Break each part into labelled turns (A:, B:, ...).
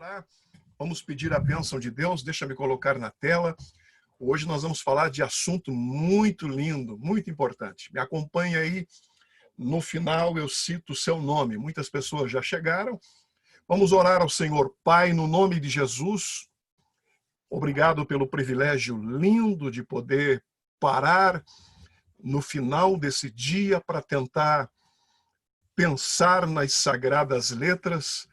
A: orar, vamos pedir a bênção de Deus. Deixa me colocar na tela. Hoje nós vamos falar de assunto muito lindo, muito importante. Me acompanha aí. No final eu cito o seu nome. Muitas pessoas já chegaram. Vamos orar ao Senhor. Pai, no nome de Jesus, obrigado pelo privilégio lindo de poder parar no final desse dia para tentar pensar nas sagradas letras,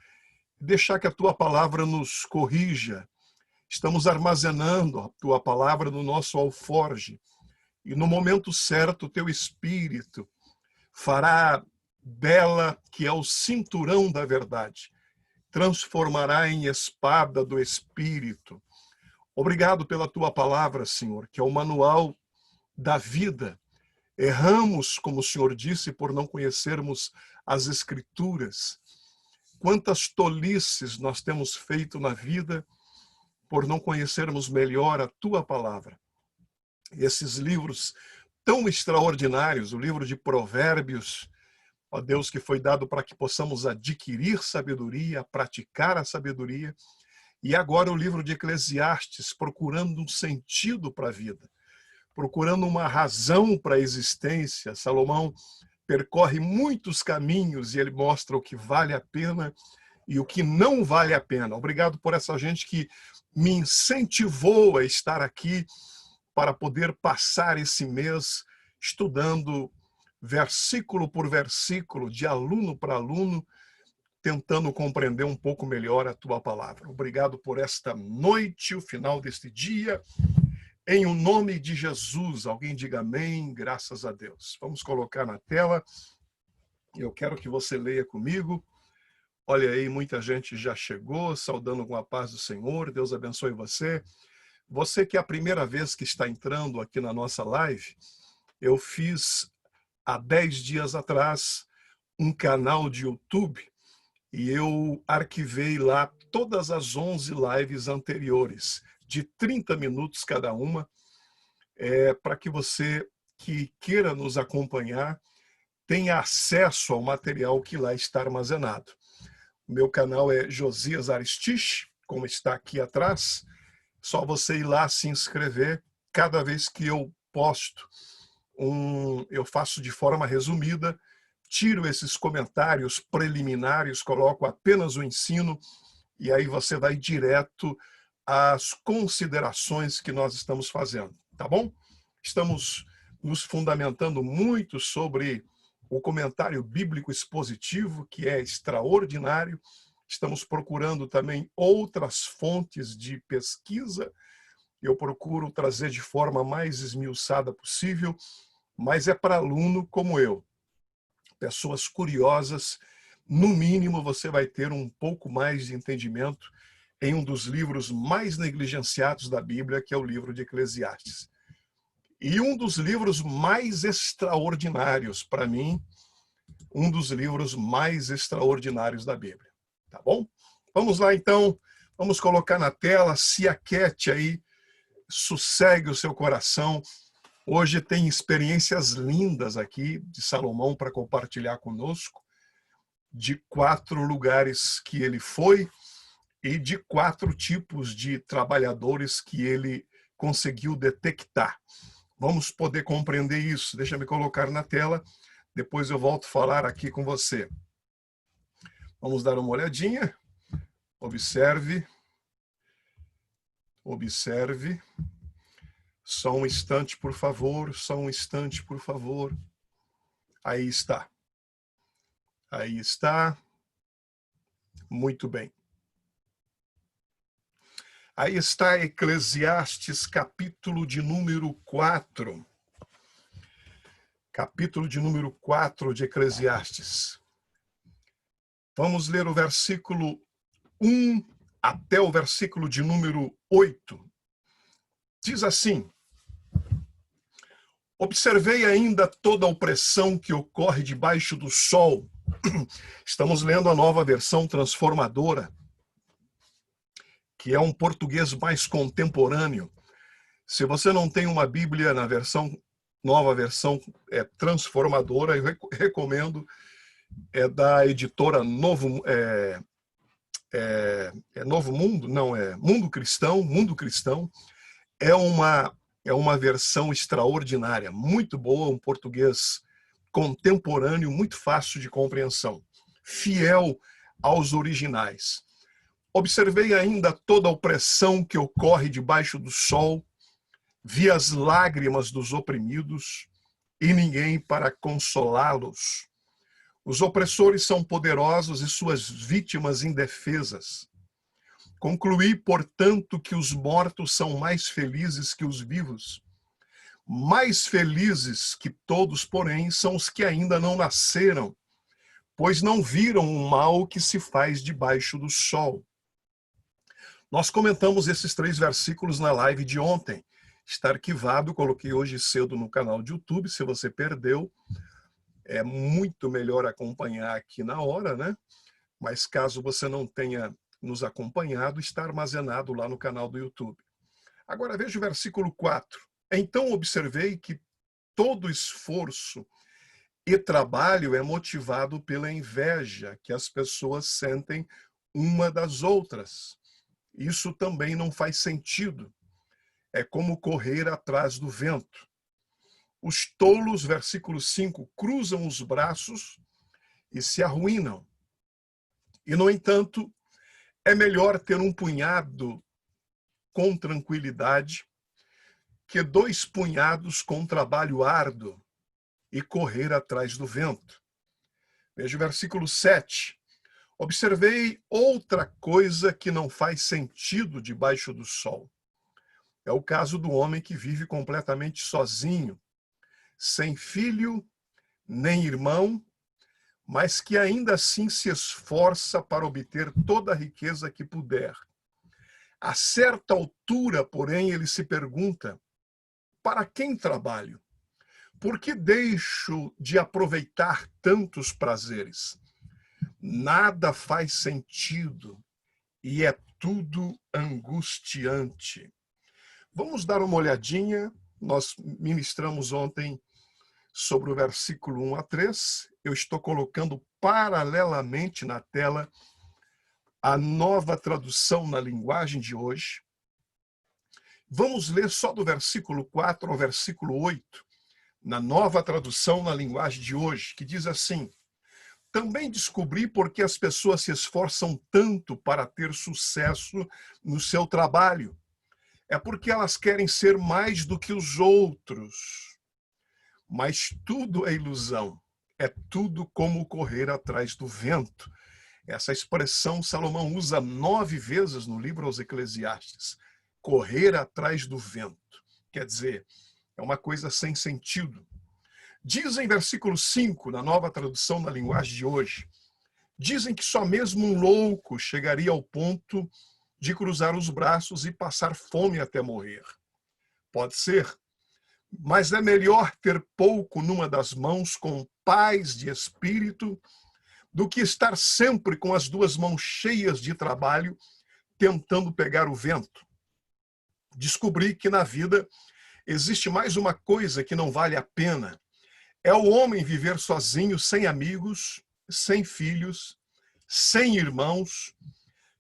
A: deixar que a tua palavra nos corrija. Estamos armazenando a tua palavra no nosso alforge e no momento certo o teu Espírito fará dela, que é o cinturão da verdade, transformará em espada do Espírito. Obrigado pela tua palavra, Senhor, que é o manual da vida. Erramos, como o Senhor disse, por não conhecermos as Escrituras. Quantas tolices nós temos feito na vida por não conhecermos melhor a tua palavra. Esses livros tão extraordinários, o livro de Provérbios, ó Deus, que foi dado para que possamos adquirir sabedoria, praticar a sabedoria, e agora o livro de Eclesiastes, procurando um sentido para a vida, procurando uma razão para a existência. Salomão percorre muitos caminhos e ele mostra o que vale a pena e o que não vale a pena. Obrigado por essa gente que me incentivou a estar aqui para poder passar esse mês estudando versículo por versículo, de aluno para aluno, tentando compreender um pouco melhor a tua palavra. Obrigado por esta noite, o final deste dia. Em o nome de Jesus, alguém diga amém, graças a Deus. Vamos colocar na tela. Eu quero que você leia comigo. Olha aí, muita gente já chegou, saudando com a paz do Senhor. Deus abençoe você. Você que é a primeira vez que está entrando aqui na nossa live, eu fiz há 10 dias atrás um canal de YouTube e eu arquivei lá todas as 11 lives anteriores, de 30 minutos cada uma, para que você que queira nos acompanhar tenha acesso ao material que lá está armazenado. O meu canal é Josias Aristiche, como está aqui atrás. Só você ir lá se inscrever. Cada vez que eu posto, eu faço de forma resumida, tiro esses comentários preliminares, coloco apenas o ensino, e aí você vai direto às considerações que nós estamos fazendo, tá bom? Estamos nos fundamentando muito sobre o comentário bíblico expositivo, que é extraordinário. Estamos procurando também outras fontes de pesquisa. Eu procuro trazer de forma mais esmiuçada possível, mas é para aluno como eu. Pessoas curiosas, no mínimo você vai ter um pouco mais de entendimento em um dos livros mais negligenciados da Bíblia, que é o livro de Eclesiastes. E um dos livros mais extraordinários, para mim, um dos livros mais extraordinários da Bíblia. Tá bom? Vamos lá, então. Vamos colocar na tela. Se aquete aí, sossegue o seu coração. Hoje tem experiências lindas aqui de Salomão para compartilhar conosco, de 4 lugares que ele foi e de 4 tipos de trabalhadores que ele conseguiu detectar. Vamos poder compreender isso. Deixa eu me colocar na tela, depois eu volto a falar aqui com você. Vamos dar uma olhadinha. Observe. Observe. Só um instante, por favor. Só um instante, por favor. Aí está. Aí está. Muito bem. Aí está Eclesiastes, capítulo de número 4. Capítulo de número 4 de Eclesiastes. Vamos ler o versículo 1 até o versículo de número 8. Diz assim: observei ainda toda a opressão que ocorre debaixo do sol. Estamos lendo a nova versão transformadora, que é um português mais contemporâneo. Se você não tem uma Bíblia na nova versão transformadora, eu recomendo, é da editora Novo Mundo? Não, é Mundo Cristão. Mundo Cristão é uma versão extraordinária, muito boa, um português contemporâneo, muito fácil de compreensão, fiel aos originais. Observei ainda toda a opressão que ocorre debaixo do sol, vi as lágrimas dos oprimidos e ninguém para consolá-los. Os opressores são poderosos e suas vítimas indefesas. Concluí, portanto, que os mortos são mais felizes que os vivos. Mais felizes que todos, porém, são os que ainda não nasceram, pois não viram o mal que se faz debaixo do sol. Nós comentamos esses 3 versículos na live de ontem. Está arquivado, coloquei hoje cedo no canal de YouTube. Se você perdeu, é muito melhor acompanhar aqui na hora, né? Mas caso você não tenha nos acompanhado, está armazenado lá no canal do YouTube. Agora veja o versículo 4. Então observei que todo esforço e trabalho é motivado pela inveja que as pessoas sentem uma das outras. Isso também não faz sentido. É como correr atrás do vento. Os tolos, versículo 5, cruzam os braços e se arruinam. E, no entanto, é melhor ter um punhado com tranquilidade que 2 punhados com trabalho árduo e correr atrás do vento. Veja o versículo 7. Observei outra coisa que não faz sentido debaixo do sol. É o caso do homem que vive completamente sozinho, sem filho, nem irmão, mas que ainda assim se esforça para obter toda a riqueza que puder. A certa altura, porém, ele se pergunta: para quem trabalho? Por que deixo de aproveitar tantos prazeres? Nada faz sentido e é tudo angustiante. Vamos dar uma olhadinha. Nós ministramos ontem sobre o versículo 1 a 3. Eu estou colocando paralelamente na tela a Nova Tradução na Linguagem de hoje. Vamos ler só do versículo 4 ao versículo 8, na Nova Tradução na Linguagem de hoje, que diz assim: também descobri por que as pessoas se esforçam tanto para ter sucesso no seu trabalho. É porque elas querem ser mais do que os outros. Mas tudo é ilusão. É tudo como correr atrás do vento. Essa expressão Salomão usa 9 vezes no livro aos Eclesiastes. Correr atrás do vento. Quer dizer, é uma coisa sem sentido. Dizem, versículo 5, na Nova Tradução na Linguagem de hoje, dizem que só mesmo um louco chegaria ao ponto de cruzar os braços e passar fome até morrer. Pode ser, mas é melhor ter pouco numa das mãos com paz de espírito do que estar sempre com as 2 mãos cheias de trabalho tentando pegar o vento. Descobri que na vida existe mais uma coisa que não vale a pena. É o homem viver sozinho, sem amigos, sem filhos, sem irmãos,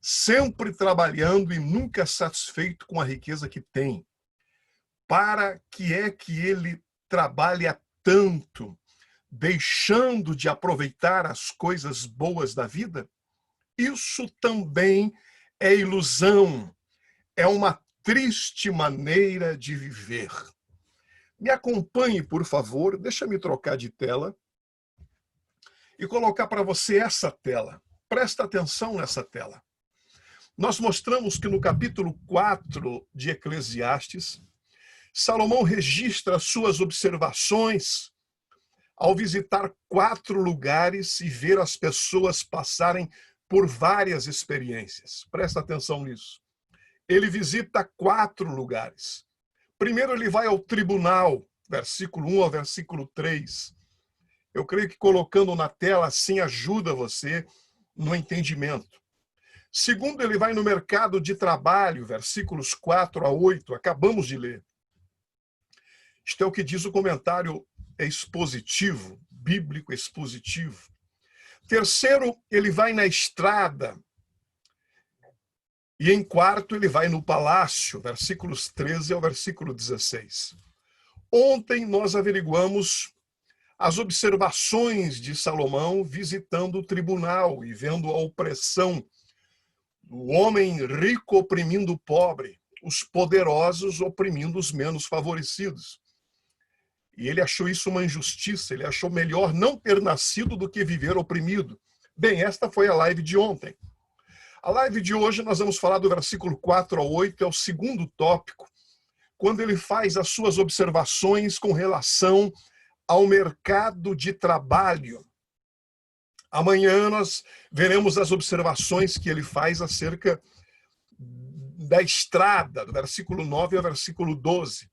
A: sempre trabalhando e nunca satisfeito com a riqueza que tem. Para que é que ele trabalha tanto, deixando de aproveitar as coisas boas da vida? Isso também é ilusão, é uma triste maneira de viver. Me acompanhe, por favor, deixa-me trocar de tela e colocar para você essa tela. Presta atenção nessa tela. Nós mostramos que no capítulo 4 de Eclesiastes, Salomão registra suas observações ao visitar 4 lugares e ver as pessoas passarem por várias experiências. Presta atenção nisso. Ele visita 4 lugares. Primeiro ele vai ao tribunal, versículo 1 ao versículo 3. Eu creio que colocando na tela assim ajuda você no entendimento. Segundo, ele vai no mercado de trabalho, versículos 4 a 8, acabamos de ler. Isto é o que diz o comentário expositivo, bíblico expositivo. Terceiro, ele vai na estrada, E em quarto, ele vai no palácio, versículos 13 ao versículo 16. Ontem nós averiguamos as observações de Salomão visitando o tribunal e vendo a opressão do homem rico oprimindo o pobre, os poderosos oprimindo os menos favorecidos. E ele achou isso uma injustiça, ele achou melhor não ter nascido do que viver oprimido. Bem, esta foi a live de ontem. A live de hoje nós vamos falar do versículo 4 ao 8, é o segundo tópico, quando ele faz as suas observações com relação ao mercado de trabalho. Amanhã nós veremos as observações que ele faz acerca da estrada, do versículo 9 ao versículo 12.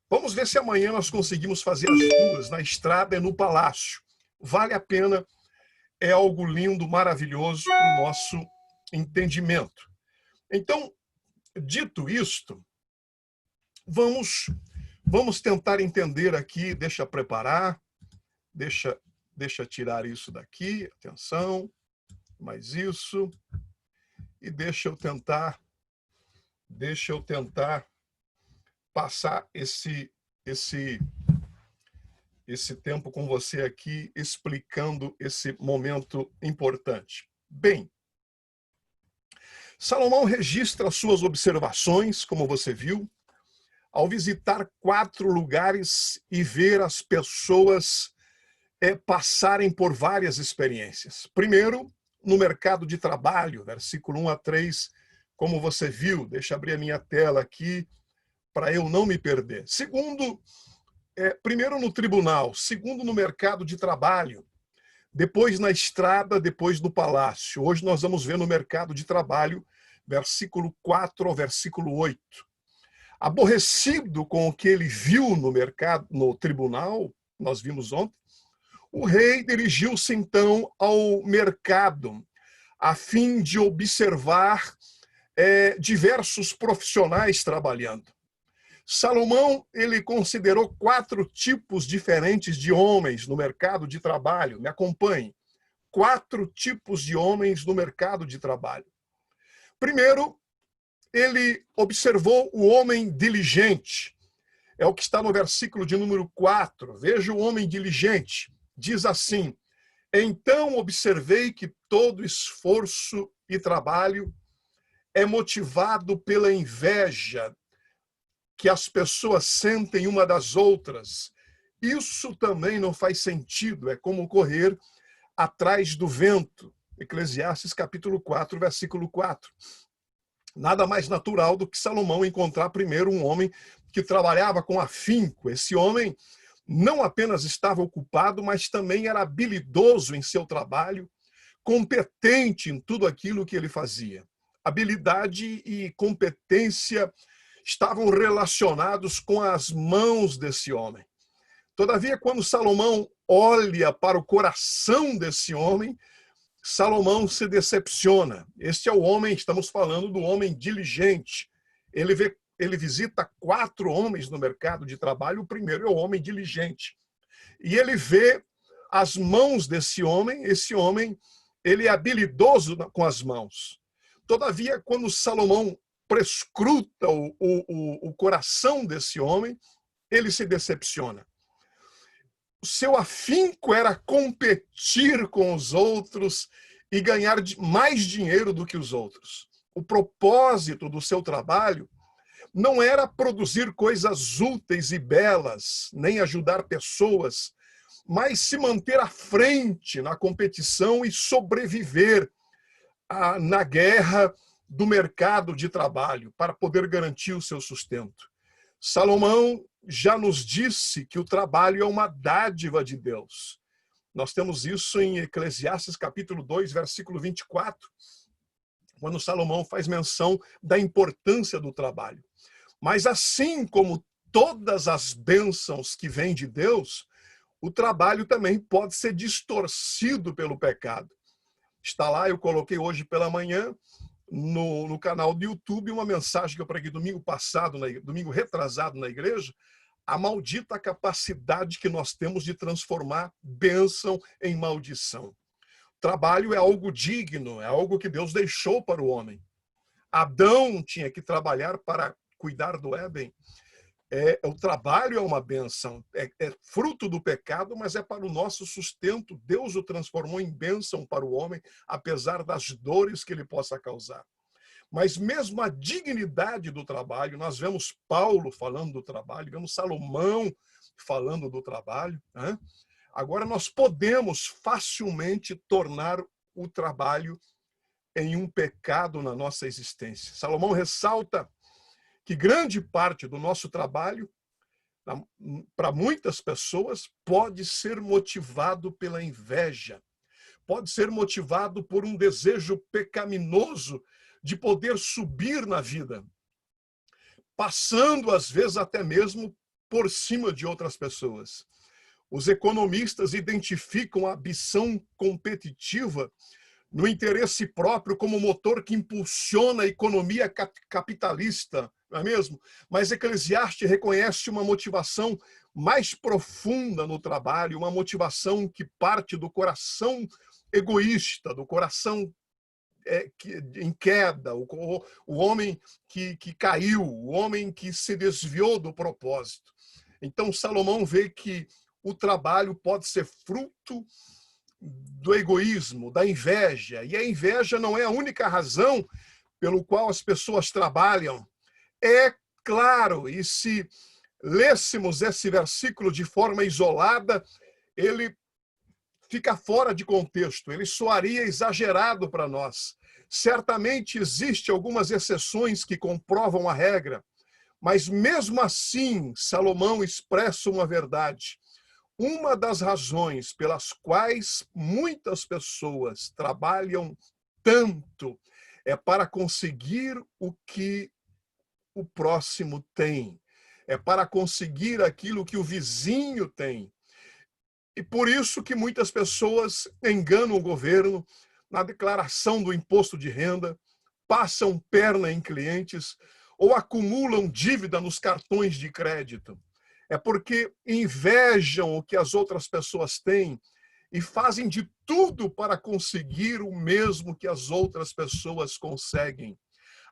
A: Vamos ver se amanhã nós conseguimos fazer as duas, na estrada e no palácio. Vale a pena, é algo lindo, maravilhoso para o nosso entendimento. Então, dito isto, vamos tentar entender aqui, deixa preparar, deixa tirar isso daqui, atenção, mais isso, e deixa eu tentar passar esse tempo com você aqui, explicando esse momento importante. Bem, Salomão registra suas observações, como você viu, ao visitar 4 lugares e ver as pessoas passarem por várias experiências. Primeiro, no mercado de trabalho, versículo 1 a 3, como você viu, deixa eu abrir a minha tela aqui, para eu não me perder. Segundo, primeiro no tribunal, segundo no mercado de trabalho, depois na estrada, depois no palácio. Hoje nós vamos ver no mercado de trabalho, versículo 4 ao versículo 8. Aborrecido com o que ele viu no tribunal, nós vimos ontem, o rei dirigiu-se então ao mercado, a fim de observar diversos profissionais trabalhando. Salomão, ele considerou 4 tipos diferentes de homens no mercado de trabalho. Me acompanhe. 4 tipos de homens no mercado de trabalho. Primeiro, ele observou o homem diligente. É o que está no versículo de número 4. Veja o homem diligente. Diz assim: então observei que todo esforço e trabalho é motivado pela inveja que as pessoas sentem uma das outras. Isso também não faz sentido, é como correr atrás do vento. Eclesiastes capítulo 4, versículo 4. Nada mais natural do que Salomão encontrar primeiro um homem que trabalhava com afinco. Esse homem não apenas estava ocupado, mas também era habilidoso em seu trabalho, competente em tudo aquilo que ele fazia. Habilidade e competência estavam relacionados com as mãos desse homem. Todavia, quando Salomão olha para o coração desse homem, Salomão se decepciona. Este é o homem, estamos falando do homem diligente. Ele visita 4 homens no mercado de trabalho. O primeiro é o homem diligente. E ele vê as mãos desse homem. Esse homem, ele é habilidoso com as mãos. Todavia, quando Salomão prescruta o coração desse homem, ele se decepciona. O seu afinco era competir com os outros e ganhar mais dinheiro do que os outros. O propósito do seu trabalho não era produzir coisas úteis e belas, nem ajudar pessoas, mas se manter à frente na competição e sobreviver na guerra do mercado de trabalho, para poder garantir o seu sustento. Salomão já nos disse que o trabalho é uma dádiva de Deus. Nós temos isso em Eclesiastes capítulo 2, versículo 24, quando Salomão faz menção da importância do trabalho. Mas assim como todas as bênçãos que vêm de Deus, o trabalho também pode ser distorcido pelo pecado. Está lá, eu coloquei hoje pela manhã, no canal do YouTube, uma mensagem que eu preguei domingo retrasado na igreja, a maldita capacidade que nós temos de transformar bênção em maldição. Trabalho é algo digno, é algo que Deus deixou para o homem. Adão tinha que trabalhar para cuidar do Éden. O trabalho é uma bênção, é fruto do pecado, mas é para o nosso sustento. Deus o transformou em bênção para o homem, apesar das dores que ele possa causar. Mas mesmo a dignidade do trabalho, nós vemos Paulo falando do trabalho, vemos Salomão falando do trabalho, né? Agora nós podemos facilmente tornar o trabalho em um pecado na nossa existência. Salomão ressalta que grande parte do nosso trabalho, para muitas pessoas, pode ser motivado pela inveja, pode ser motivado por um desejo pecaminoso de poder subir na vida, passando, às vezes, até mesmo por cima de outras pessoas. Os economistas identificam a ambição competitiva no interesse próprio como motor que impulsiona a economia capitalista, não é mesmo? Mas Eclesiastes reconhece uma motivação mais profunda no trabalho, uma motivação que parte do coração egoísta, do coração em queda, o homem que caiu, o homem que se desviou do propósito. Então, Salomão vê que o trabalho pode ser fruto do egoísmo, da inveja. E a inveja não é a única razão pelo qual as pessoas trabalham. É claro, e se lêssemos esse versículo de forma isolada, ele fica fora de contexto, ele soaria exagerado para nós. Certamente existem algumas exceções que comprovam a regra, mas mesmo assim, Salomão expressa uma verdade. Uma das razões pelas quais muitas pessoas trabalham tanto é para conseguir o que o próximo tem, é para conseguir aquilo que o vizinho tem. E por isso que muitas pessoas enganam o governo na declaração do imposto de renda, passam perna em clientes ou acumulam dívida nos cartões de crédito. É porque invejam o que as outras pessoas têm e fazem de tudo para conseguir o mesmo que as outras pessoas conseguem.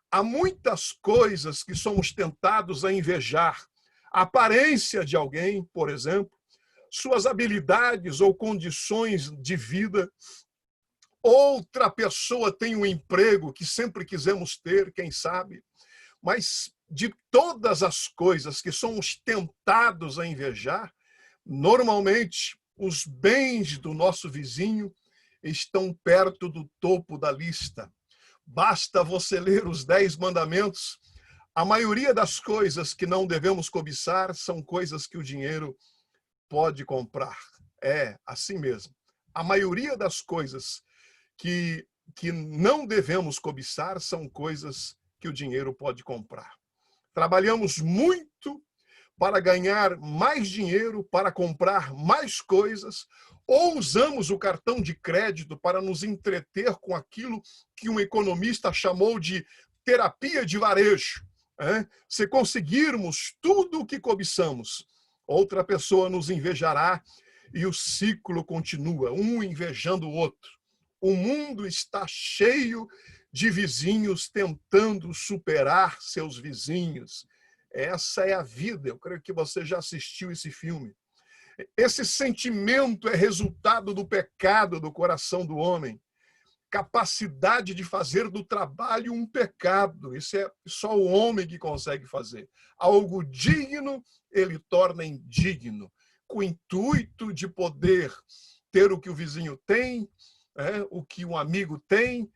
A: Há muitas coisas que somos tentados a invejar. A aparência de alguém, por exemplo, suas habilidades ou condições de vida. Outra pessoa tem um emprego que sempre quisemos ter, quem sabe, mas de todas as coisas que somos tentados a invejar, normalmente os bens do nosso vizinho estão perto do topo da lista. Basta você ler os 10 mandamentos. A maioria das coisas que não devemos cobiçar são coisas que o dinheiro pode comprar. É assim mesmo. A maioria das coisas que não devemos cobiçar são coisas que o dinheiro pode comprar. Trabalhamos muito para ganhar mais dinheiro, para comprar mais coisas, ou usamos o cartão de crédito para nos entreter com aquilo que um economista chamou de terapia de varejo. Se conseguirmos tudo o que cobiçamos, outra pessoa nos invejará e o ciclo continua, um invejando o outro. O mundo está cheio de vizinhos tentando superar seus vizinhos. Essa é a vida. Eu creio que você já assistiu esse filme. Esse sentimento é resultado do pecado do coração do homem. Capacidade de fazer do trabalho um pecado. Isso é só o homem que consegue fazer. Algo digno, ele torna indigno, com o intuito de poder ter o que o vizinho tem, o que um amigo tem.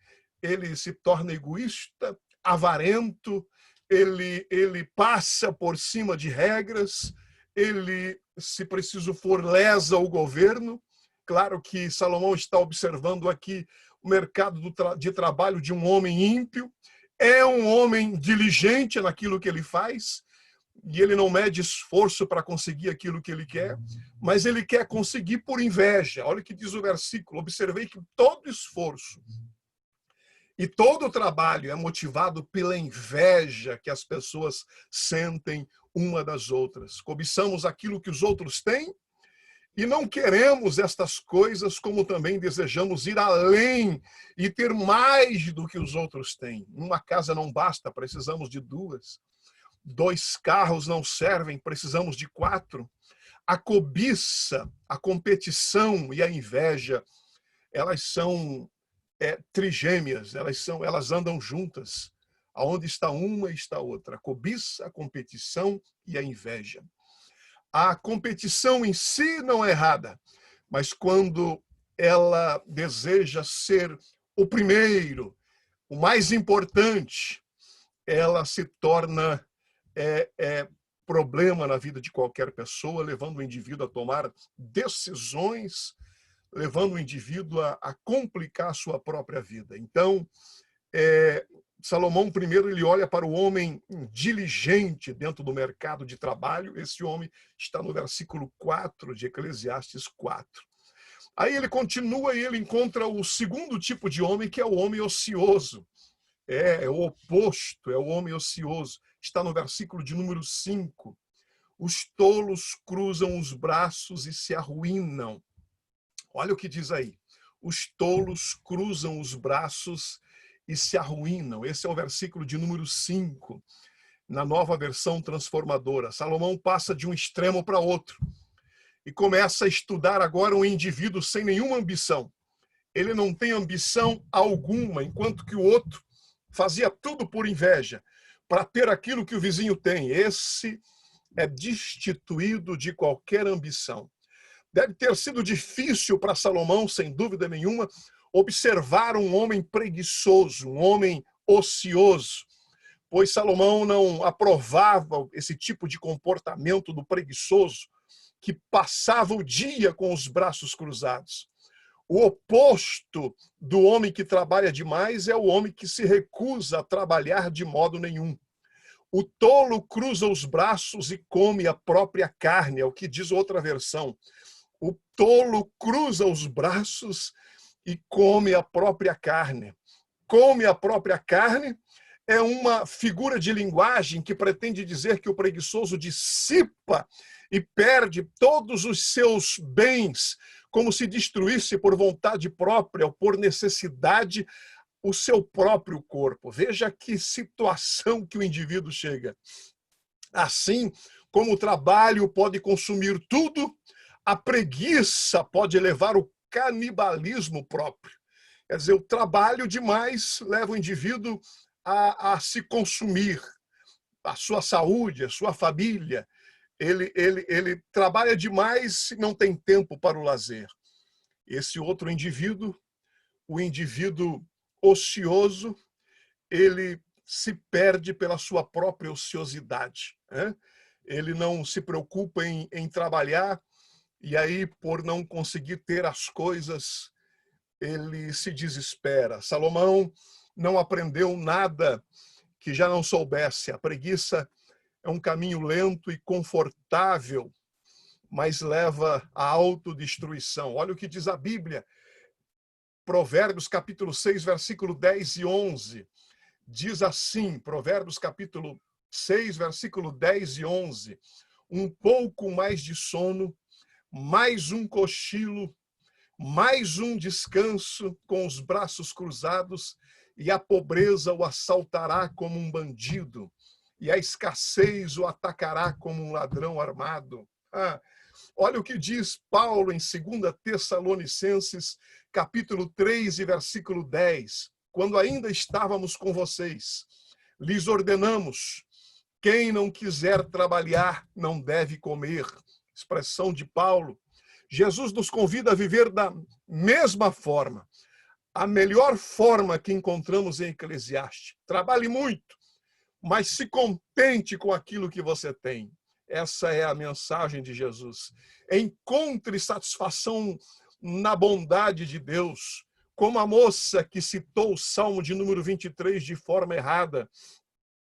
A: Ele se torna egoísta, avarento, ele passa por cima de regras, ele, se preciso for, lesa o governo. Claro que Salomão está observando aqui o mercado de trabalho de um homem ímpio. É um homem diligente naquilo que ele faz, e ele não mede esforço para conseguir aquilo que ele quer, mas ele quer conseguir por inveja. Olha o que diz o versículo. Observei que todo esforço e todo o trabalho é motivado pela inveja que as pessoas sentem uma das outras. Cobiçamos aquilo que os outros têm E não queremos estas coisas, como também desejamos ir além e ter mais do que os outros têm. Uma casa não basta, precisamos de duas. 2 carros não servem, precisamos de 4. A cobiça, a competição e a inveja, elas são trigêmeas, elas andam juntas. Aonde está uma, está outra. A cobiça, a competição e a inveja. A competição em si não é errada, mas quando ela deseja ser o primeiro, o mais importante, ela se torna problema na vida de qualquer pessoa, levando o indivíduo a tomar decisões, levando o indivíduo a complicar a sua própria vida. Então, Salomão, primeiro, ele olha para o homem diligente dentro do mercado de trabalho. Esse homem está no versículo 4 de Eclesiastes 4. Aí ele continua e ele encontra o segundo tipo de homem, que é o homem ocioso. É o oposto, é o homem ocioso. Está no versículo de número 5. Os tolos cruzam os braços e se arruinam. Olha o que diz aí. Os tolos cruzam os braços e se arruinam. Esse é o versículo de número 5, na nova versão transformadora. Salomão passa de um extremo para outro e começa a estudar agora um indivíduo sem nenhuma ambição. Ele não tem ambição alguma, enquanto que o outro fazia tudo por inveja, para ter aquilo que o vizinho tem. Esse é destituído de qualquer ambição. Deve ter sido difícil para Salomão, sem dúvida nenhuma, observar um homem preguiçoso, um homem ocioso, pois Salomão não aprovava esse tipo de comportamento do preguiçoso, que passava o dia com os braços cruzados. O oposto do homem que trabalha demais é o homem que se recusa a trabalhar de modo nenhum. O tolo cruza os braços e come a própria carne, é o que diz outra versão. O tolo cruza os braços e come a própria carne. Come a própria carne é uma figura de linguagem que pretende dizer que o preguiçoso dissipa e perde todos os seus bens, como se destruísse por vontade própria ou por necessidade o seu próprio corpo. Veja que situação que o indivíduo chega. Assim como o trabalho pode consumir tudo, a preguiça pode levar o canibalismo próprio. Quer dizer, o trabalho demais leva o indivíduo a se consumir, a sua saúde, a sua família. Ele trabalha demais e não tem tempo para o lazer. Esse outro indivíduo, o indivíduo ocioso, ele se perde pela sua própria ociosidade, né? Ele não se preocupa em trabalhar, e aí, por não conseguir ter as coisas, ele se desespera. Salomão não aprendeu nada que já não soubesse. A preguiça é um caminho lento e confortável, mas leva à autodestruição. Olha o que diz a Bíblia. Provérbios capítulo 6, versículo 10 e 11. Diz assim, Provérbios capítulo 6, versículo 10 e 11. Um pouco mais de sono, mais um cochilo, mais um descanso com os braços cruzados, e a pobreza o assaltará como um bandido, e a escassez o atacará como um ladrão armado. Olha o que diz Paulo em 2 Tessalonicenses, capítulo 3 e versículo 10. Quando ainda estávamos com vocês, lhes ordenamos: quem não quiser trabalhar não deve comer. Expressão de Paulo. Jesus nos convida a viver da mesma forma. A melhor forma que encontramos em Eclesiastes. Trabalhe muito, mas se contente com aquilo que você tem. Essa é a mensagem de Jesus. Encontre satisfação na bondade de Deus. Como a moça que citou o Salmo de número 23 de forma errada,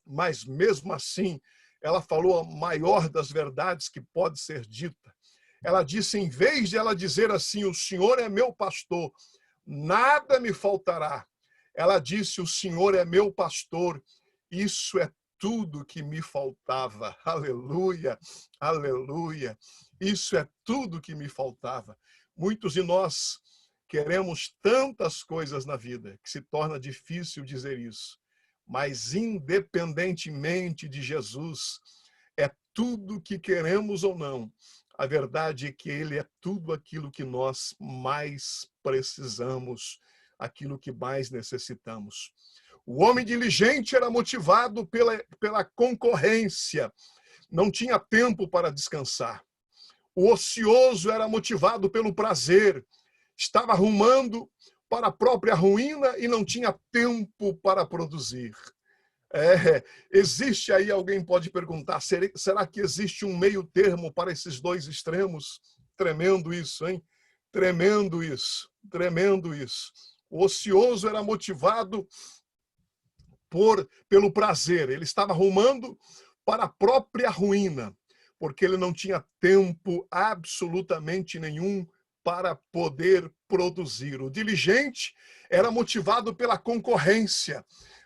A: mas mesmo assim, ela falou a maior das verdades que pode ser dita. Ela disse, em vez de ela dizer assim, o Senhor é meu pastor, nada me faltará. Ela disse, o Senhor é meu pastor, isso é tudo que me faltava. Aleluia, aleluia. Isso é tudo que me faltava. Muitos de nós queremos tantas coisas na vida que se torna difícil dizer isso. Mas independentemente de Jesus, é tudo que queremos ou não. A verdade é que ele é tudo aquilo que nós mais precisamos, aquilo que mais necessitamos. O homem diligente era motivado pela concorrência, não tinha tempo para descansar. O ocioso era motivado pelo prazer, estava arrumando para a própria ruína e não tinha tempo para produzir. Existe aí, alguém pode perguntar, será que existe um meio termo para esses dois extremos? Tremendo isso, hein? Tremendo isso, tremendo isso. O ocioso era motivado pelo prazer, ele estava arrumando para a própria ruína, porque ele não tinha tempo absolutamente nenhum para poder produzir. O diligente era motivado pela concorrência,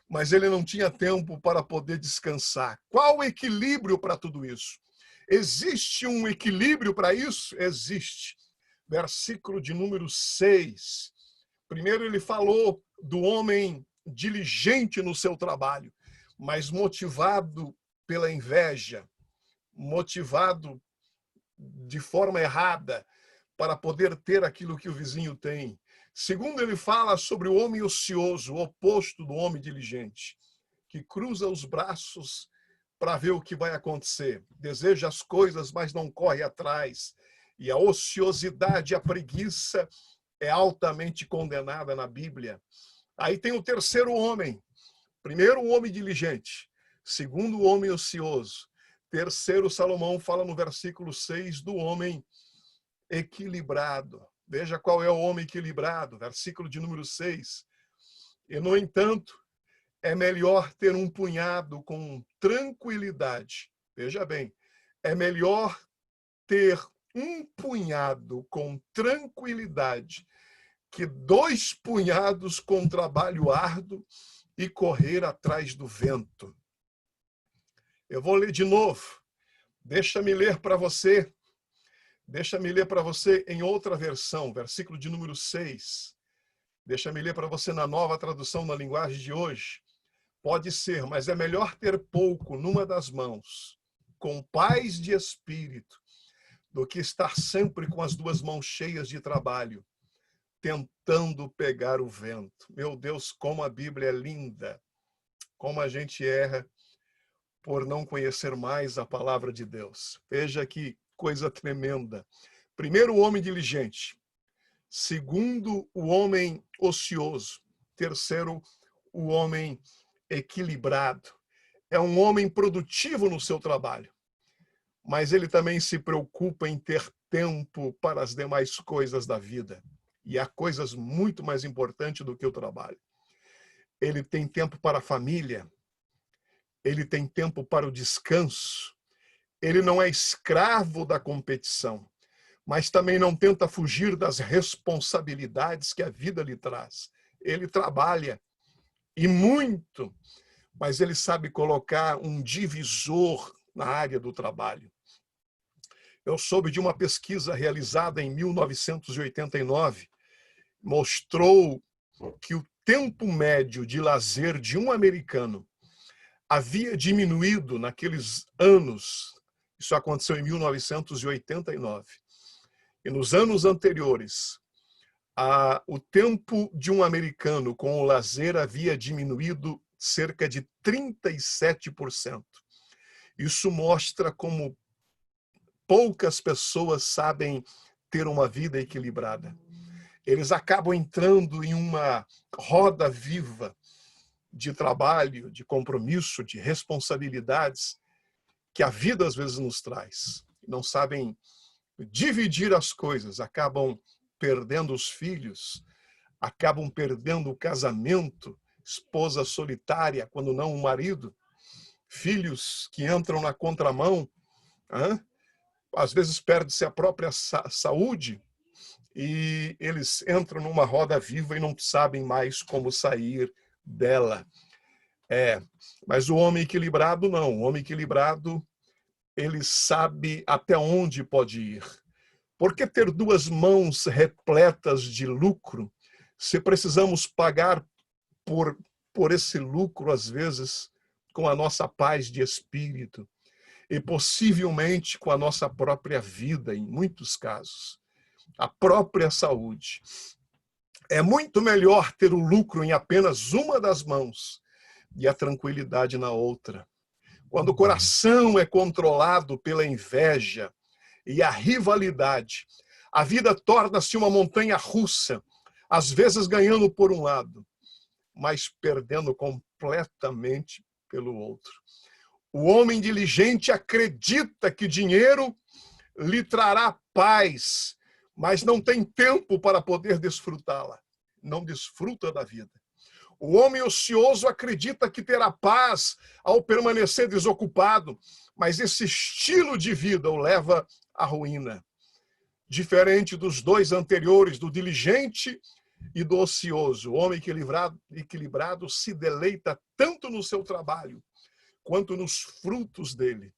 A: mas ele não tinha tempo para poder descansar. Qual o equilíbrio para tudo isso? Existe um equilíbrio para isso? Existe. Versículo de número 6. Primeiro ele falou do homem diligente no seu trabalho, mas motivado pela inveja, motivado de forma errada para poder ter aquilo que o vizinho tem. Segundo, ele fala sobre o homem ocioso, o oposto do homem diligente, que cruza os braços para ver o que vai acontecer. Deseja as coisas, mas não corre atrás. E a ociosidade, a preguiça é altamente condenada na Bíblia. Aí tem o terceiro homem. Primeiro, o homem diligente. Segundo, o homem ocioso. Terceiro, Salomão fala no versículo 6 do homem equilibrado. Veja qual é o homem equilibrado, versículo de número 6. E, no entanto, é melhor ter um punhado com tranquilidade. Veja bem, é melhor ter um punhado com tranquilidade que 2 punhados com trabalho árduo e correr atrás do vento. Eu vou ler de novo. Deixa-me ler para você. Deixa-me ler para você em outra versão, versículo de número 6. Deixa-me ler para você na nova tradução na linguagem de hoje. Pode ser, mas é melhor ter pouco numa das mãos, com paz de espírito, do que estar sempre com as 2 mãos cheias de trabalho, tentando pegar o vento. Meu Deus, como a Bíblia é linda, como a gente erra por não conhecer mais a palavra de Deus. Veja que coisa tremenda. Primeiro, o homem diligente. Segundo, o homem ocioso. Terceiro, o homem equilibrado. É um homem produtivo no seu trabalho, mas ele também se preocupa em ter tempo para as demais coisas da vida. E há coisas muito mais importantes do que o trabalho. Ele tem tempo para a família, ele tem tempo para o descanso, ele não é escravo da competição, mas também não tenta fugir das responsabilidades que a vida lhe traz. Ele trabalha, e muito, mas ele sabe colocar um divisor na área do trabalho. Eu soube de uma pesquisa realizada em 1989, mostrou que o tempo médio de lazer de um americano havia diminuído naqueles anos. Isso aconteceu em 1989. E nos anos anteriores, o tempo de um americano com o lazer havia diminuído cerca de 37%. Isso mostra como poucas pessoas sabem ter uma vida equilibrada. Eles acabam entrando em uma roda viva de trabalho, de compromisso, de responsabilidades que a vida às vezes nos traz. Não sabem dividir as coisas, acabam perdendo os filhos, acabam perdendo o casamento, esposa solitária, quando não o marido, filhos que entram na contramão, às vezes perde-se a própria saúde e eles entram numa roda viva e não sabem mais como sair dela. É, mas o homem equilibrado não. O homem equilibrado, ele sabe até onde pode ir. Por que ter duas mãos repletas de lucro se precisamos pagar por esse lucro, às vezes, com a nossa paz de espírito e possivelmente com a nossa própria vida, em muitos casos, a própria saúde? É muito melhor ter o lucro em apenas uma das mãos e a tranquilidade na outra. Quando o coração é controlado pela inveja e a rivalidade, a vida torna-se uma montanha russa, às vezes ganhando por um lado, mas perdendo completamente pelo outro. O homem diligente acredita que dinheiro lhe trará paz, mas não tem tempo para poder desfrutá-la. Não desfruta da vida. O homem ocioso acredita que terá paz ao permanecer desocupado, mas esse estilo de vida o leva à ruína. Diferente dos dois anteriores, do diligente e do ocioso, o homem equilibrado se deleita tanto no seu trabalho quanto nos frutos dele.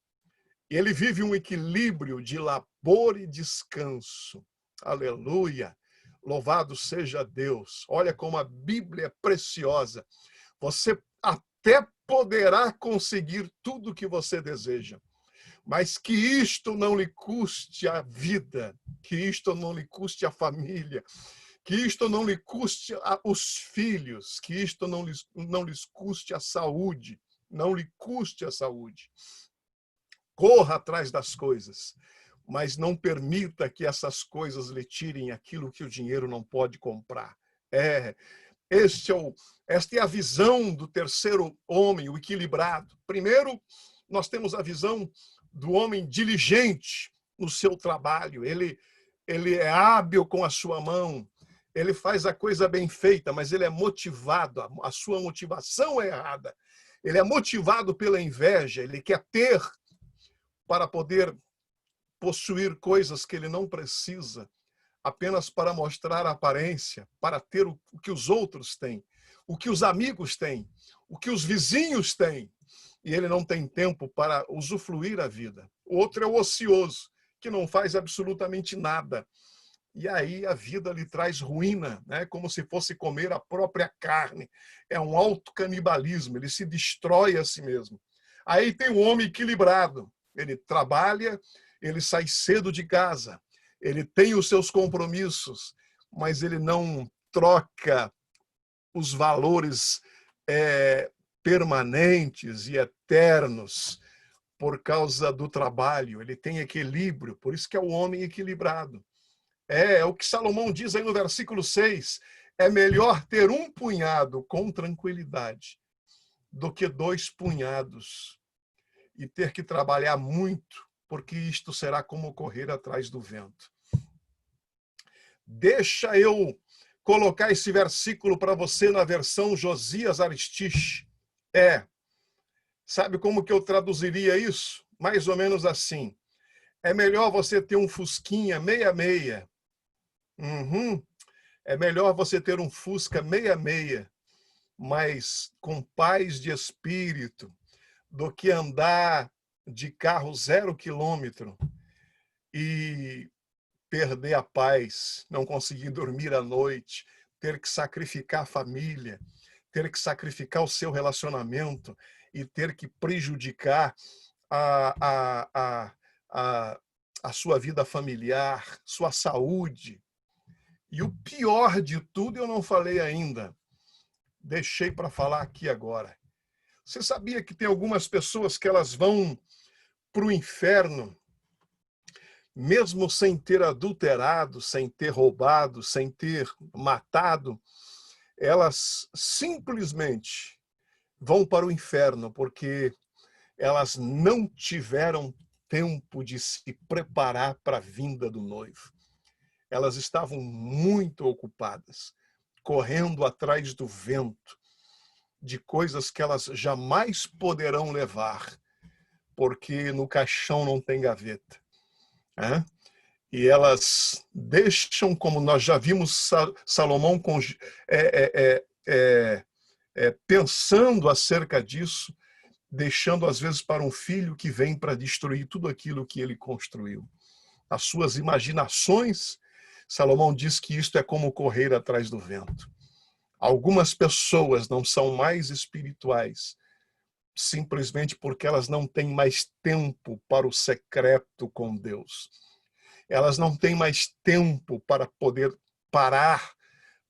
A: Ele vive um equilíbrio de labor e descanso. Aleluia! Louvado seja Deus. Olha como a Bíblia é preciosa. Você até poderá conseguir tudo o que você deseja, mas que isto não lhe custe a vida, que isto não lhe custe a família, que isto não lhe custe os filhos, que isto não lhes custe a saúde, não lhe custe a saúde. Corra atrás das coisas, mas não permita que essas coisas lhe tirem aquilo que o dinheiro não pode comprar. Esta é a visão do terceiro homem, o equilibrado. Primeiro, nós temos a visão do homem diligente no seu trabalho. Ele é hábil com a sua mão, ele faz a coisa bem feita, mas ele é motivado, a sua motivação é errada. Ele é motivado pela inveja, ele quer ter para poder possuir coisas que ele não precisa, apenas para mostrar a aparência, para ter o que os outros têm, o que os amigos têm, o que os vizinhos têm. E ele não tem tempo para usufruir a vida. O outro é o ocioso, que não faz absolutamente nada. E aí a vida lhe traz ruína, né? Como se fosse comer a própria carne. É um autocanibalismo, ele se destrói a si mesmo. Aí tem o homem equilibrado. Ele trabalha, ele sai cedo de casa, ele tem os seus compromissos, mas ele não troca os valores permanentes e eternos por causa do trabalho. Ele tem equilíbrio, por isso que é o homem equilibrado. É o que Salomão diz aí no versículo 6, é melhor ter um punhado com tranquilidade do que dois punhados e ter que trabalhar muito, porque isto será como correr atrás do vento. Deixa eu colocar esse versículo para você na versão Josias Aristiche. Sabe como que eu traduziria isso? Mais ou menos assim. É melhor você ter um Fusquinha 66. É melhor você ter um Fusca 66, mas com paz de espírito, do que andar de carro 0 quilômetro e perder a paz, não conseguir dormir à noite, ter que sacrificar a família, ter que sacrificar o seu relacionamento e ter que prejudicar a sua vida familiar, sua saúde. E o pior de tudo eu não falei ainda, deixei para falar aqui agora. Você sabia que tem algumas pessoas que elas vão para o inferno, mesmo sem ter adulterado, sem ter roubado, sem ter matado, elas simplesmente vão para o inferno porque elas não tiveram tempo de se preparar para a vinda do noivo. Elas estavam muito ocupadas, correndo atrás do vento, de coisas que elas jamais poderão levar, porque no caixão não tem gaveta. E elas deixam, como nós já vimos Salomão pensando acerca disso, deixando às vezes para um filho que vem para destruir tudo aquilo que ele construiu. As suas imaginações, Salomão diz que isto é como correr atrás do vento. Algumas pessoas não são mais espirituais simplesmente porque elas não têm mais tempo para o secreto com Deus. Elas não têm mais tempo para poder parar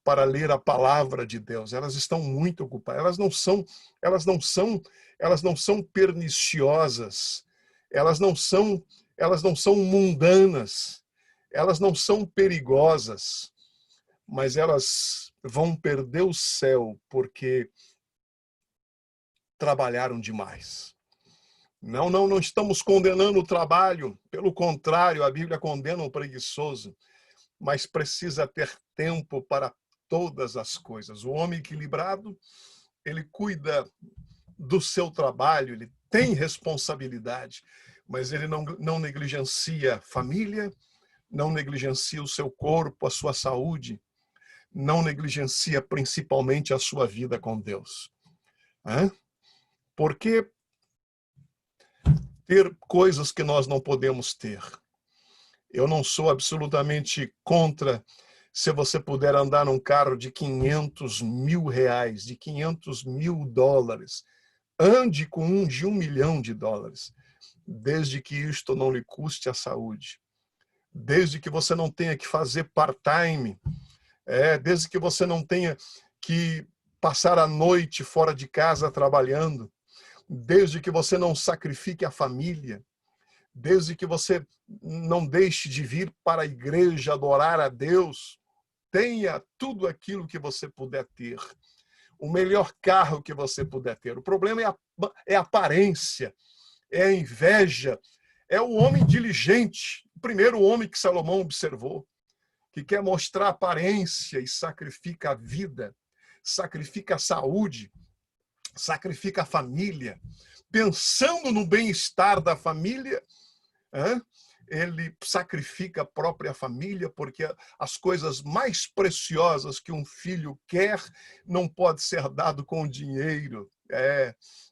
A: para ler a palavra de Deus. Elas estão muito ocupadas. Elas não são perniciosas. Elas não são mundanas. Elas não são perigosas, mas elas vão perder o céu porque trabalharam demais. Não estamos condenando o trabalho. Pelo contrário, a Bíblia condena o preguiçoso, mas precisa ter tempo para todas as coisas. O homem equilibrado, ele cuida do seu trabalho, ele tem responsabilidade, mas ele não negligencia a família, não negligencia o seu corpo, a sua saúde, não negligencia principalmente a sua vida com Deus. Porque ter coisas que nós não podemos ter. Eu não sou absolutamente contra se você puder andar num carro de 500 mil reais, de 500 mil dólares. Ande com um de $1 milhão, desde que isto não lhe custe a saúde. Desde que você não tenha que fazer part-time, desde que você não tenha que passar a noite fora de casa trabalhando, desde que você não sacrifique a família, desde que você não deixe de vir para a igreja adorar a Deus, tenha tudo aquilo que você puder ter, o melhor carro que você puder ter. O problema é a aparência, é a inveja, é o homem diligente, o primeiro homem que Salomão observou, que quer mostrar aparência e sacrifica a vida, sacrifica a saúde, sacrifica a família, pensando no bem-estar da família, ele sacrifica a própria família, porque as coisas mais preciosas que um filho quer não pode ser dado com dinheiro.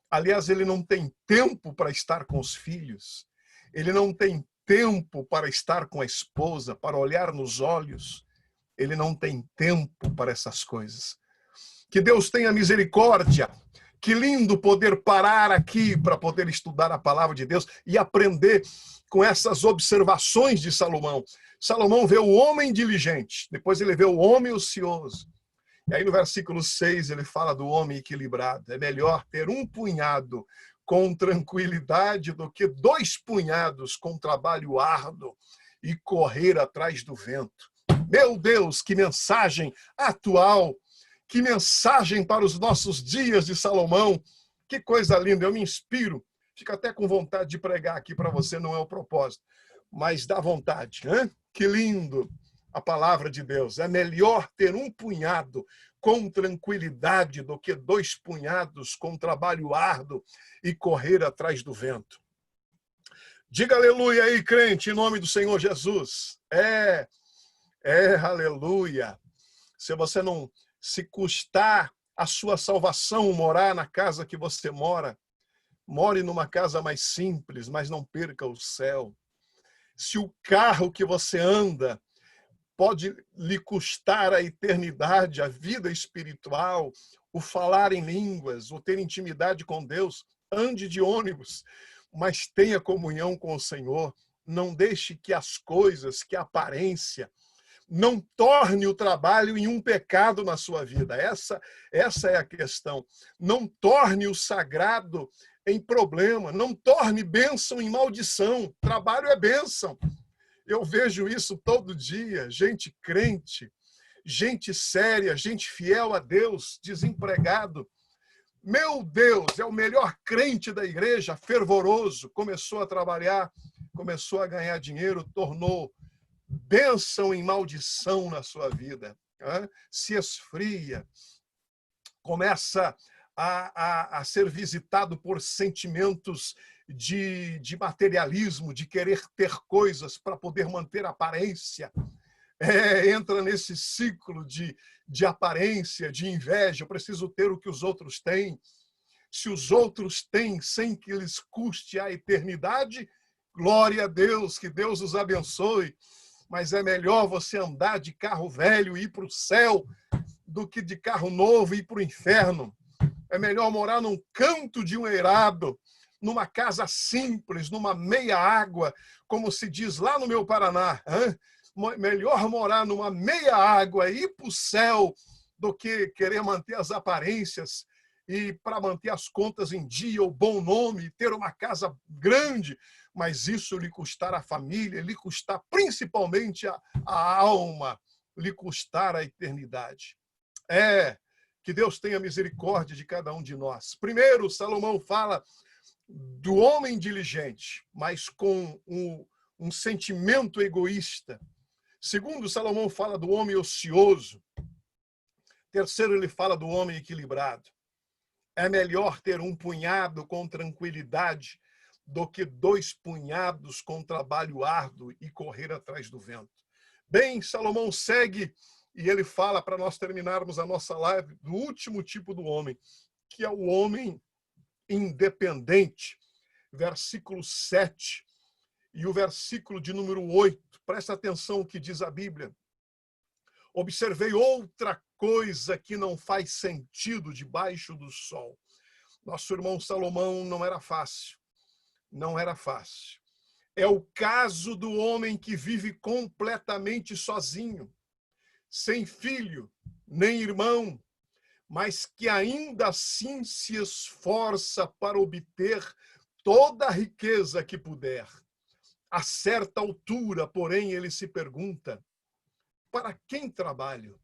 A: Aliás, ele não tem tempo para estar com os filhos, ele não tem tempo para estar com a esposa, para olhar nos olhos, ele não tem tempo para essas coisas. Que Deus tenha misericórdia. Que lindo poder parar aqui para poder estudar a palavra de Deus e aprender com essas observações de Salomão. Salomão vê o homem diligente, depois ele vê o homem ocioso. E aí no versículo 6 ele fala do homem equilibrado. É melhor ter um punhado com tranquilidade do que 2 punhados com trabalho árduo e correr atrás do vento. Meu Deus, que mensagem atual! Que mensagem para os nossos dias de Salomão. Que coisa linda, eu me inspiro. Fico até com vontade de pregar aqui para você, não é o propósito. Mas dá vontade. Que lindo a palavra de Deus. É melhor ter um punhado com tranquilidade do que 2 punhados com trabalho árduo e correr atrás do vento. Diga aleluia aí, crente, em nome do Senhor Jesus. Aleluia. Se você não... Se custar a sua salvação morar na casa que você mora, more numa casa mais simples, mas não perca o céu. Se o carro que você anda pode lhe custar a eternidade, a vida espiritual, o falar em línguas, o ter intimidade com Deus, ande de ônibus, mas tenha comunhão com o Senhor. Não deixe que as coisas, que a aparência, não torne o trabalho em um pecado na sua vida. Essa é a questão. Não torne o sagrado em problema. Não torne bênção em maldição. Trabalho é bênção. Eu vejo isso todo dia. Gente crente, gente séria, gente fiel a Deus, desempregado. Meu Deus, é o melhor crente da igreja, fervoroso. Começou a trabalhar, começou a ganhar dinheiro, tornou bênção em maldição na sua vida, se esfria, começa a ser visitado por sentimentos de materialismo, de querer ter coisas para poder manter a aparência. entra nesse ciclo de aparência, de inveja. Eu preciso ter o que os outros têm. Se os outros têm sem que lhes custe a eternidade, glória a Deus, que Deus os abençoe. Mas é melhor você andar de carro velho e ir para o céu do que de carro novo e ir para o inferno. É melhor morar num canto de um eirado, numa casa simples, numa meia água, como se diz lá no meu Paraná. Melhor morar numa meia água e ir para o céu do que querer manter as aparências e para manter as contas em dia, o bom nome, ter uma casa grande, mas isso lhe custar a família, lhe custar principalmente a alma, lhe custar a eternidade. Que Deus tenha misericórdia de cada um de nós. Primeiro, Salomão fala do homem diligente, mas com um sentimento egoísta. Segundo, Salomão fala do homem ocioso. Terceiro, ele fala do homem equilibrado. É melhor ter um punhado com tranquilidade do que 2 punhados com trabalho árduo e correr atrás do vento. Bem, Salomão segue e ele fala, para nós terminarmos a nossa live, do último tipo do homem, que é o homem independente. Versículo 7 e o versículo de número 8. Presta atenção o que diz a Bíblia. Observei outra coisa que não faz sentido debaixo do sol. Nosso irmão Salomão não era fácil. Não era fácil. É o caso do homem que vive completamente sozinho, sem filho, nem irmão, mas que ainda assim se esforça para obter toda a riqueza que puder. A certa altura, porém, ele se pergunta: para quem trabalho?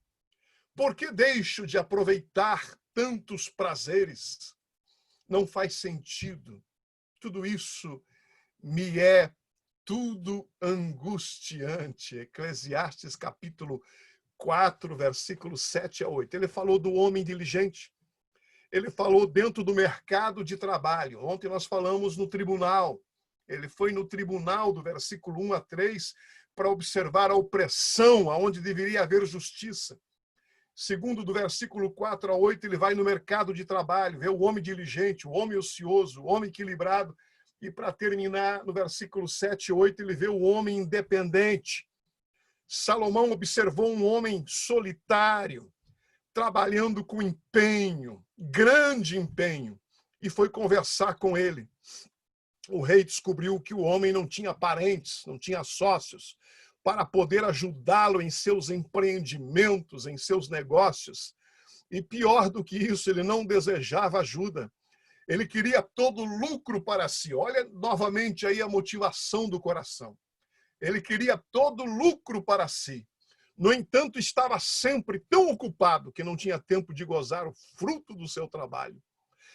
A: Por que deixo de aproveitar tantos prazeres? Não faz sentido. Tudo isso me é tudo angustiante. Eclesiastes capítulo 4, versículos 7 a 8. Ele falou do homem diligente. Ele falou dentro do mercado de trabalho. Ontem nós falamos no tribunal. Ele foi no tribunal do versículo 1 a 3 para observar a opressão, aonde deveria haver justiça. Segundo, do versículo 4 a 8, ele vai no mercado de trabalho, vê o homem diligente, o homem ocioso, o homem equilibrado. E para terminar, no versículo 7 e 8, ele vê o homem independente. Salomão observou um homem solitário, trabalhando com empenho, grande empenho, e foi conversar com ele. O rei descobriu que o homem não tinha parentes, não tinha sócios, para poder ajudá-lo em seus empreendimentos, em seus negócios. E pior do que isso, ele não desejava ajuda. Ele queria todo lucro para si. Olha novamente aí a motivação do coração. Ele queria todo lucro para si. No entanto, estava sempre tão ocupado que não tinha tempo de gozar o fruto do seu trabalho.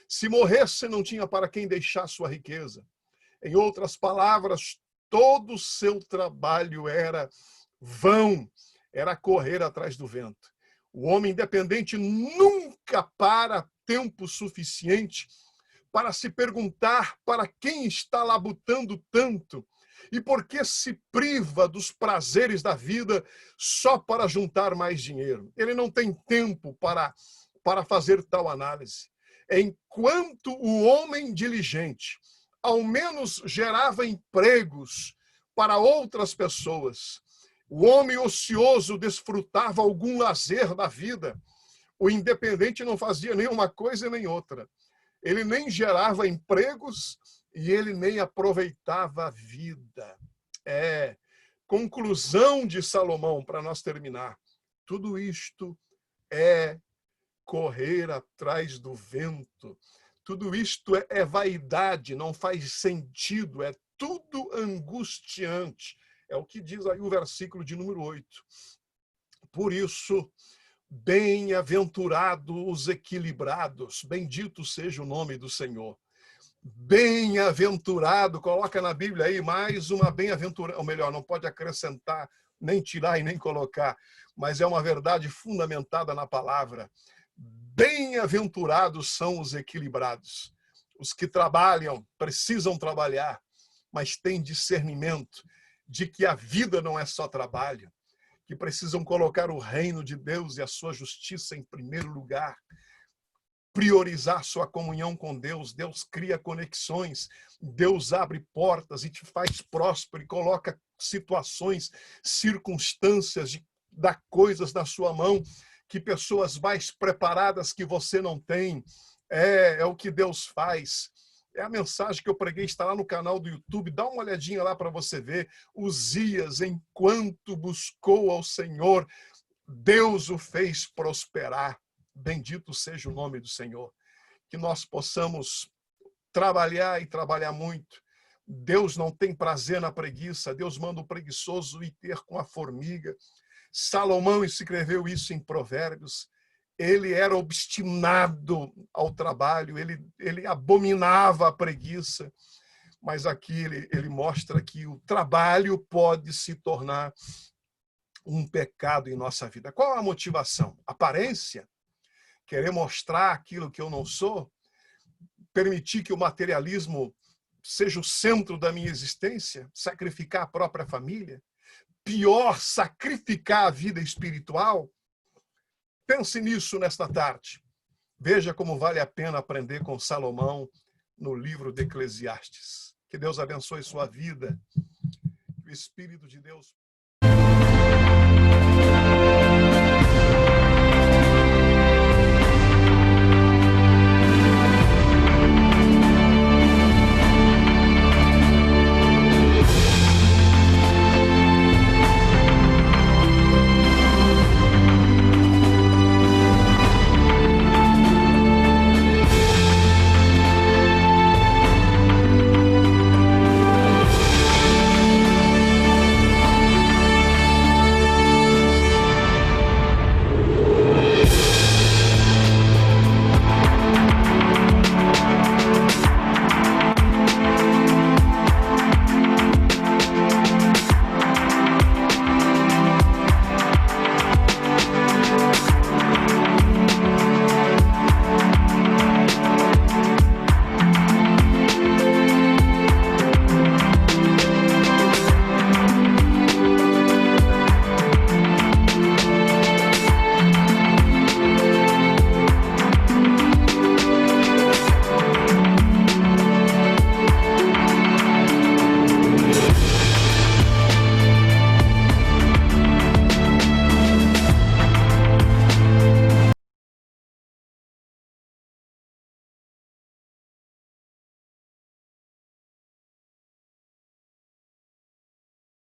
A: Se morresse, não tinha para quem deixar sua riqueza. Em outras palavras, todo o seu trabalho era vão, era correr atrás do vento. O homem independente nunca para tempo suficiente para se perguntar para quem está labutando tanto e por que se priva dos prazeres da vida só para juntar mais dinheiro. Ele não tem tempo para fazer tal análise. Enquanto o homem diligente ao menos gerava empregos para outras pessoas, o homem ocioso desfrutava algum lazer da vida. O independente não fazia nenhuma coisa nem outra. Ele nem gerava empregos e ele nem aproveitava a vida. Conclusão de Salomão, para nós terminar. Tudo isto é correr atrás do vento. Tudo isto é vaidade, não faz sentido, é tudo angustiante. É o que diz aí o versículo de número 8. Por isso, bem-aventurados os equilibrados, bendito seja o nome do Senhor. Bem-aventurado, coloca na Bíblia aí mais uma bem-aventurada, ou melhor, não pode acrescentar, nem tirar e nem colocar, mas é uma verdade fundamentada na palavra. Bem-aventurados são os equilibrados. Os que trabalham, precisam trabalhar, mas têm discernimento de que a vida não é só trabalho, que precisam colocar o reino de Deus e a sua justiça em primeiro lugar, priorizar sua comunhão com Deus. Deus cria conexões, Deus abre portas e te faz próspero e coloca situações, circunstâncias, dá coisas na sua mão que pessoas mais preparadas que você não tem. É o que Deus faz. É a mensagem que eu preguei, está lá no canal do YouTube. Dá uma olhadinha lá para você ver. Uzias, enquanto buscou ao Senhor, Deus o fez prosperar. Bendito seja o nome do Senhor. Que nós possamos trabalhar e trabalhar muito. Deus não tem prazer na preguiça. Deus manda o preguiçoso ir ter com a formiga. Salomão escreveu isso em Provérbios. Ele era obstinado ao trabalho, ele abominava a preguiça, mas aqui ele mostra que o trabalho pode se tornar um pecado em nossa vida. Qual a motivação? Aparência? Querer mostrar aquilo que eu não sou? Permitir que o materialismo seja o centro da minha existência? Sacrificar a própria família? Pior, sacrificar a vida espiritual? Pense nisso nesta tarde. Veja como vale a pena aprender com Salomão no livro de Eclesiastes. Que Deus abençoe sua vida. Que o Espírito de Deus